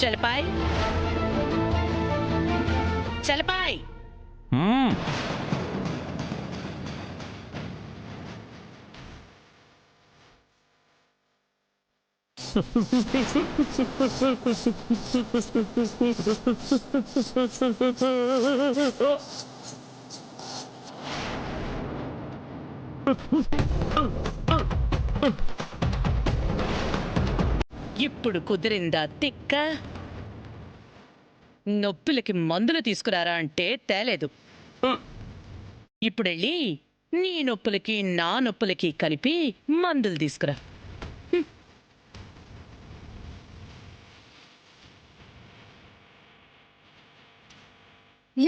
చలపాయ్ చలపాయ్. ఇప్పుడు కుదిరిందా తిక్క? నొప్పులకి మందులు తీసుకురారా అంటే తేలేదు. ఇప్పుడెళ్ళి నీ నొప్పులకి నా నొప్పులకి కలిపి మందులు తీసుకురా.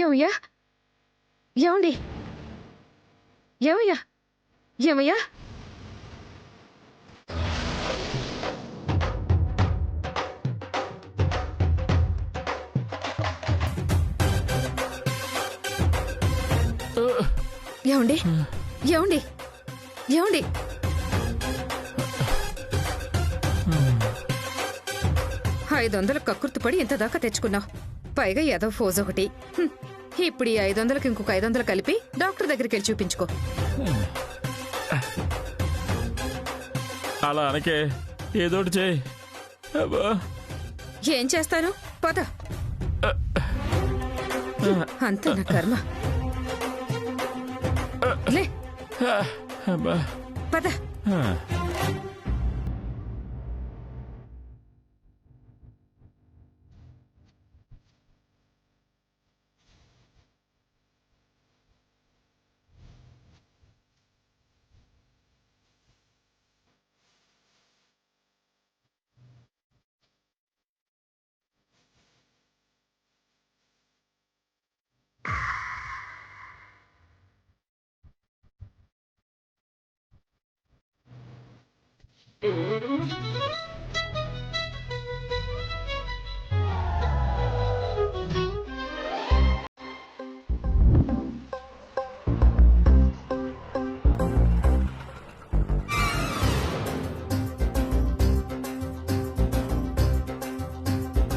ఏమయ్యా? ఏమండి? ఏమయ్యా? ఏమయ్యా? ఏమండి? ఏమండి? ఏమండి? 500 కక్కుర్తి పడి ఇంత దాకా తెచ్చుకున్నావు, పైగా ఏదో ఫోజ్ ఒకటి. ఇప్పుడు ఈ 500కి ఇంకొక 500 కలిపి డాక్టర్ దగ్గరికి వెళ్ళి చూపించుకో. అలా అనకే, ఏదోటి చేయి. ఏం చేస్తాను? పద. అంత నా కర్మ. లే పద.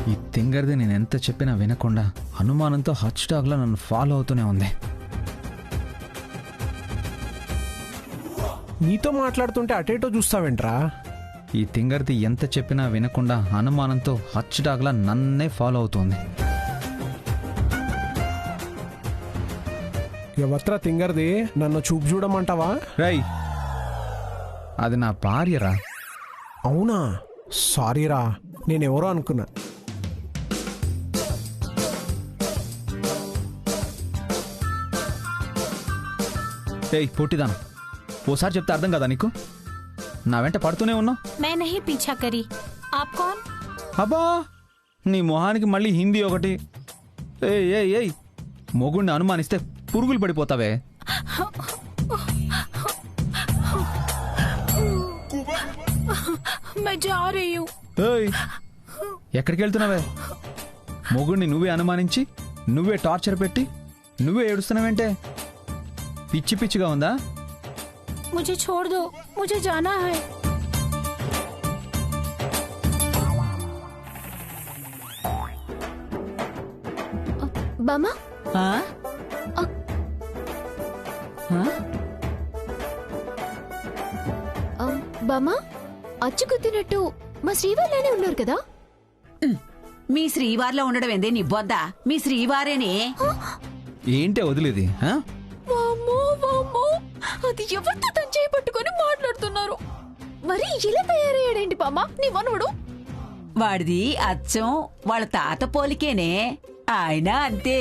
ఈ తింగర్ది నేను ఎంత చెప్పినా వినకుండా అనుమానంతో హాట్ స్టాక్లో నన్ను ఫాలో అవుతూనే ఉంది. నీతో మాట్లాడుతుంటే అటేటో చూస్తావేంట్రా? ఈ తింగర్ది ఎంత చెప్పినా వినకుండా అనుమానంతో హాట్ స్టాక్లా నన్నే ఫాలో అవుతుంది. ఎవత్రా తింగర్ది? నన్ను చూపు చూడమంటావా? రై, అది నా భార్యరా. అవునా? సారీరా, నేనెవరో అనుకున్నా. ఏయ్ పొట్టిదాను, ఓసారి చెప్తే అర్థం కదా నీకు? నా వెంట పడుతూనే ఉన్నావు. मैं नहीं पीछा करी, आप कौन? అబ్బా, నీ మొహానికి మళ్ళీ హిందీ ఒకటి. ఏయ్ ఏయ్ ఏయ్, మొగుడిని అనుమానిస్తే పురుగులు పడిపోతావే. मैं जा रही हूँ. ఏయ్, ఎక్కడికి వెళ్తున్నావే? మొగుడిని నువ్వే అనుమానించి నువ్వే టార్చర్ పెట్టి నువ్వే ఏడుస్తున్నావేంటే? పిచ్చి పిచ్చిగా ఉందా? मुझे छोड़ दो, मुझे जाना है. బామా, బామా, అచ్చు కుత్తినట్టు మా శ్రీవారిలోనే ఉన్నారు కదా? మీ శ్రీవారిలో ఉండడం ఏందే నీ బొద్ద? మీ శ్రీవారేనే. ఏంటే వదిలేది? అది ఎవరితో తను చేపట్టుకొని మాట్లాడుతున్నారు? మరి ఇలా తయారయ్యాడేంటి బామా నీ మనవడు? వాడిది అచ్చం వాళ్ళ తాత పోలికేనే. ఆయన అంతే.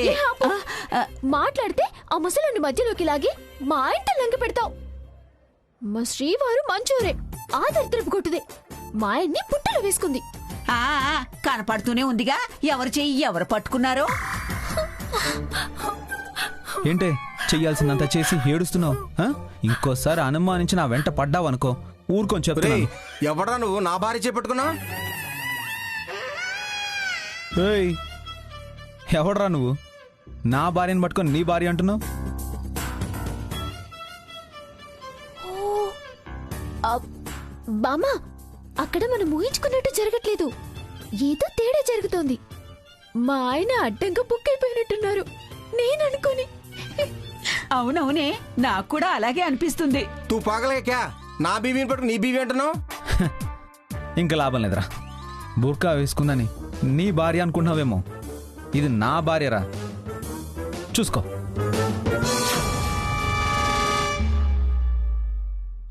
మాట్లాడితే ఆ ముసలాన్ని మధ్యలోకి లాగి మా ఇంట లంగ పెడతావు. మా శ్రీవారు మంచోరే, ఆ దరిద్రపు కొట్టుదే మా ఆయన్ని పుట్టలో వేసుకుంది. ఆ కనపడుతూనే ఉందిగా ఎవరు చెయ్యి ఎవరు పట్టుకున్నారో. ఏంటే చెయ్యాల్సిందంతా చేసి ఏడుస్తున్నావు? ఇంకోసారి అనుమానించి నా వెంట పడ్డావనుకో ఊరుకొని చెప్తా. ఎవడ్రా నువ్వు నా భార్య చేపట్టుకున్నా? ఎవడ్రా నువ్వు నా భార్యను పట్టుకొని నీ భార్య అంటున్నావు? బామా, అక్కడ మనం ఊహించుకున్నట్టు జరగట్లేదు. ఏదో తేడా జరుగుతోంది. మా ఆయన అడ్డంగా బుక్ అయిపోయినట్టున్నారు నేను అనుకోని. అవునవునే, నాకు కూడా అలాగే అనిపిస్తుంది. తూ పాగలే క్యా నా బీవీని పట్టుకు నీ బీవీ అంటున్నావు. ఇంకా లాభం లేదురా. బుర్కా వేసుకుందని నీ భార్య అనుకుంటున్నావేమో, ఇది నా భార్యరా. చూసుకో.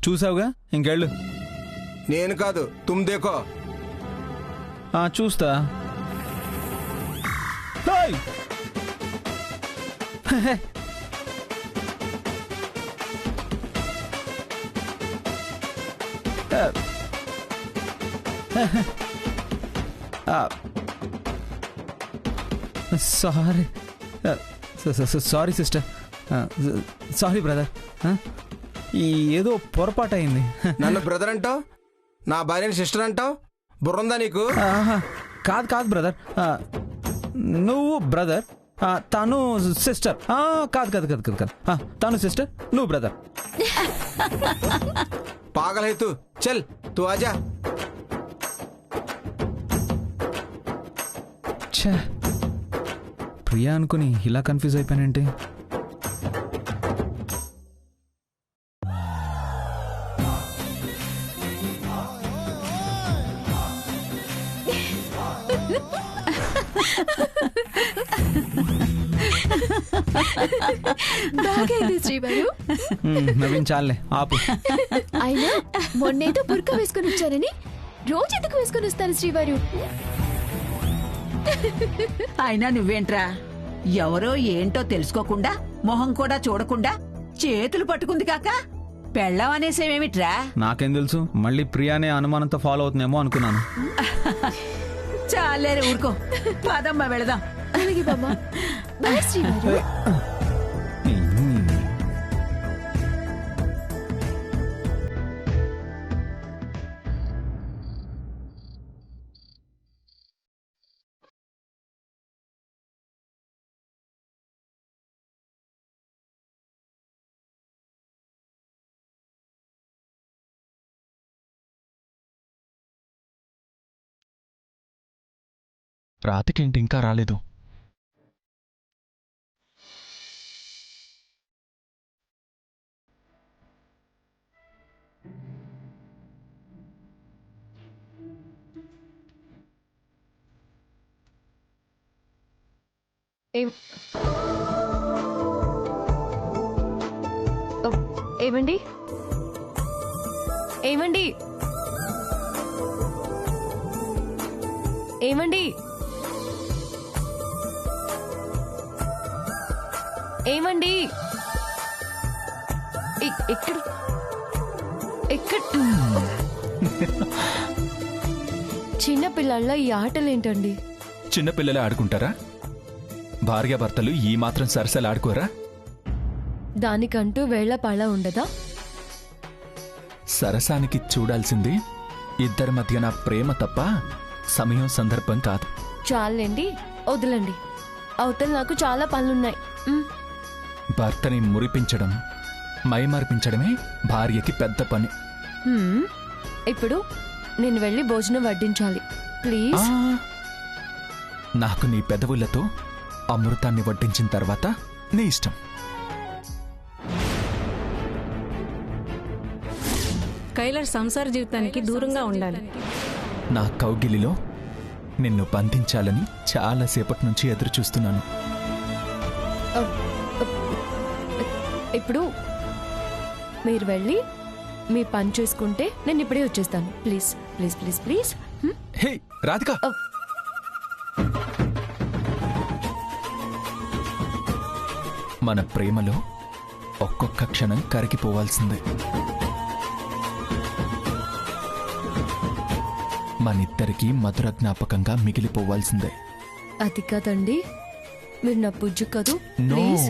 చూసావుగా, ఇంకెళ్ళు. నేను కాదు, తుమ్ దేకో. చూస్తా. Hey! Hey! Sorry sorry sister, sorry brother. ఏదో పొరపాటు అయింది. నన్ను బ్రదర్ అంటావు, నా భార్యని సిస్టర్ అంటావు. బుర్రందా నీకు? కాదు కాదు బ్రదర్, నువ్వు బ్రదర్, తను సిస్టర్. కాదు కాదు కాదు కాదు కాదు, తను సిస్టర్, నువ్వు బ్రదర్. పాగల్ హై తూ, చల్ తూ ఆజా. ఛే, ప్రియా అనుకుని ఇలా కన్ఫ్యూజ్ అయిపోయానంటే. బాగైంది శ్రీవారు. నవ్వించాలే, ఆపు. అయినా మొన్నేదో బుర్కా వేసుకుని వచ్చారని రోజు ఎందుకు వేసుకుని వస్తారు శ్రీవారు? అయినా నువ్వేంట్రా, ఎవరో ఏంటో తెలుసుకోకుండా మొహం కూడా చూడకుండా చేతులు పట్టుకుంది కాక పెళ్ళం అనేసేమేమిట్రా? నాకేం తెలుసు, మళ్ళీ ప్రియానే అనుమానంతో ఫాలో అవుతుందేమో అనుకున్నాను. చాలేరే ఊరుకో, పదమ్మా వెళదాం. అలాగే బామ్మ. బాయ్ శ్రీవారు. రాతికేంటి ఇంకా రాలేదు? ఏమండి ఏమండి ఏమండి ఏమండి ఎక్కడ ఎక్కడ చిన్నపిల్లల ఈ ఆటలేంటండి? చిన్నపిల్లలే ఆడుకుంటారా? భార్యాభర్తలు ఈ మాత్రం సరసలు ఆడుకోరా? దానికంటూ వేళ పళ్ళ ఉండదా? సరసానికి చూడాల్సింది ఇద్దరి మధ్యన ప్రేమ తప్ప సమయం సందర్భం కాదు. చాలండి, వదలండి. అవతల నాకు చాలా పనులున్నాయి. భర్తని మురిపించడం, మైమర్పించడమే భార్యకి పెద్ద పని. ఇప్పుడు నేను వెళ్ళి భోజనం వడ్డించాలి ప్లీజ్. నాకు నీ పెదవులతో అమృతాన్ని వడ్డించిన తర్వాత నీ ఇష్టం. కైలాష్ సంసార జీవితానికి దూరంగా ఉండాలి. నా కౌగిలిలో నిన్ను బంధించాలని చాలాసేపటి నుంచి ఎదురు చూస్తున్నాను. ఇప్పుడు మీరు వెళ్ళి మీ పని చేసుకుంటే నేను ఇప్పుడే వచ్చేస్తాను. Please please please please. Hey Radhika, మన ప్రేమలో ఒక్కొక్క క్షణం కరిగిపోవాల్సిందే. మనిద్దరికీ మధుర జ్ఞాపకంగా మిగిలిపోవాల్సిందే. అది కదండి, మీరు నా పుజ్జు కదూ. No, please